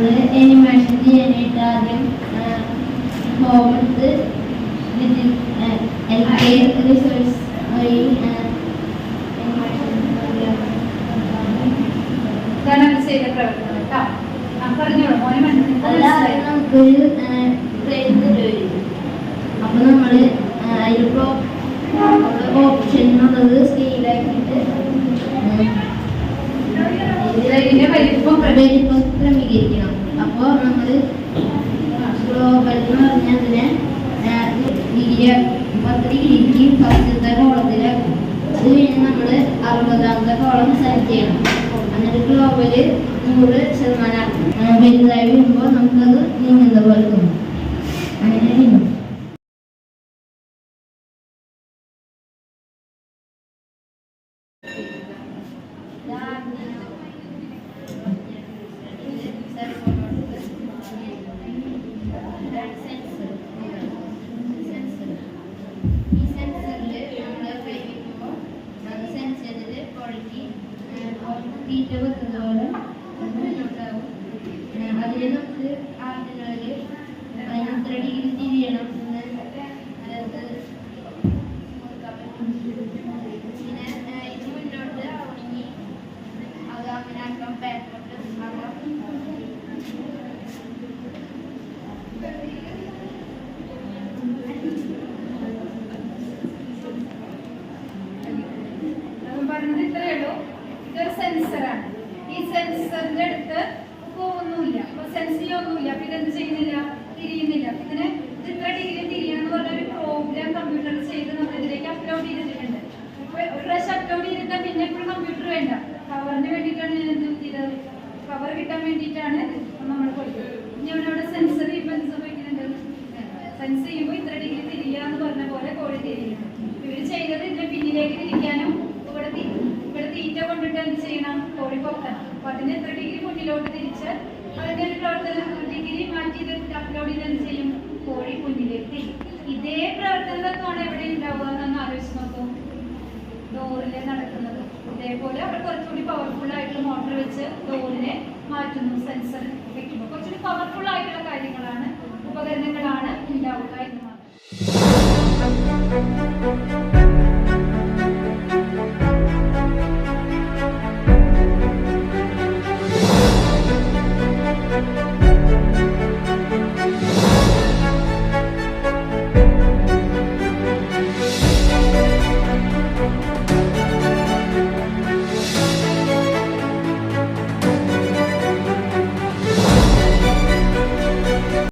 നമ്മൾ എനിമേഷൻ ചെയ്യാനായിട്ട് ആദ്യം ഹോം എടുത്ത് റിസോഴ്സ് വഴി നമുക്കൊരു അപ്പൊ നമ്മള് അതിലിപ്പോ ഓപ്ഷൻ എന്നുള്ളത് സ്കെയിലാക്കിയിട്ട് വലിപ്പം ക്രമീകരിക്കണം. അപ്പോൾ നമ്മള് ഗ്ലോബൽ എന്ന് പറഞ്ഞാൽ അതിനെ 10 ഡിഗ്രിക്ക് ഫസ്റ്റത്തെ കോളത്തിലാക്കും. അത് കഴിഞ്ഞ് നമ്മള് 60ാമത്തെ കോളം സെലക്ട് ചെയ്യണം. എന്നിട്ട് ഗ്ലോബല് 100% വലുതായി വരുമ്പോൾ നമുക്കത് നീങ്ങുന്ന പോലെ തോന്നും. അങ്ങനെ നീങ്ങും. അതിൽ നമുക്ക് ആദ്യങ്ങളിൽ 13 ഡിഗ്രി തിരിയണം. പിന്നെ ഇത് മുന്നോട്ട് ഉണങ്ങി അത് അങ്ങനെ ആക്കാം. ബാക്കോട്ട് ആകാം. പറഞ്ഞത് ഇത്രയേ ഉള്ളൂ. ഇതൊരു സെൻസറാണ്. ഈ സെൻസറിന്റെ അടുത്ത് ഒന്നുമില്ല, സെൻസ് ചെയ്യൊന്നുമില്ല. അപ്പൊ ഇതെന്ത് ചെയ്യുന്നില്ല, തിരിയുന്നില്ല. ഇതിന് ഇത്ര ഡിഗ്രി തിരിയണമെന്ന് പറഞ്ഞൊരു പ്രോഗ്രാം കമ്പ്യൂട്ടറിൽ ചെയ്ത് നമ്മൾ ഇതിലേക്ക് അപ്ലോഡ് ചെയ്തിട്ടുണ്ട്. ഇപ്പൊ ഒരു പ്രാവശ്യം അപ്ലോഡ് ചെയ്തിട്ടാൽ പിന്നെ എപ്പോഴും കമ്പ്യൂട്ടർ വേണ്ട. കവറിന് വേണ്ടിയിട്ടാണ് ഞാൻ എന്ത് ചെയ്തത്, കവർ കിട്ടാൻ വേണ്ടിയിട്ടാണ് നമ്മൾ കൊടുത്തത്. ഇനി അവനവിടെ സെൻസർ ചെയ്യുമ്പോൾ എന്ത് സംഭവിക്കുന്നുണ്ട്, സെൻസ് ചെയ്യുമ്പോൾ ഇത്ര ഡിഗ്രി തിരിയുക എന്ന് പറഞ്ഞ പോലെ കോഴി തിരിയുന്നു. ഇവർ ചെയ്തത് ഇതിന്റെ പിന്നിലേക്ക് തിരിക്കാനും ഇവിടെ തീറ്റ കൊണ്ടിട്ട് എന്ത് ചെയ്യണം, കോഴി പൊക്കണം. അപ്പൊ അതിന് എത്ര ഡിഗ്രി മുന്നിലോട്ട് തിരിച്ച് അതിന്റെ ഒരു പ്രവർത്തനം ഡിഗ്രി മാറ്റി അപ്ലോഡ് ചെയ്ത് എന്ത് ചെയ്യും, കോഴി മുന്നിലേക്ക് തിരിയും. ഇതേ പ്രവർത്തനത്വമാണ് എവിടെ ഉണ്ടാവുക എന്നൊന്ന് ആലോചിച്ച് നോക്കും. ഡോറിൽ നടക്കുന്നത് ഇതേപോലെ അവർ കുറച്ചുകൂടി പവർഫുൾ ആയിട്ടുള്ള മോട്ടർ വെച്ച് ഡോറിനെ മാറ്റുന്നു. സെൻസർ വെക്കുമ്പോൾ കുറച്ചുകൂടി പവർഫുൾ ആയിട്ടുള്ള കാര്യങ്ങളാണ്, ഉപകരണങ്ങളാണ് ഉണ്ടാവുക എന്ന് മാത്രം.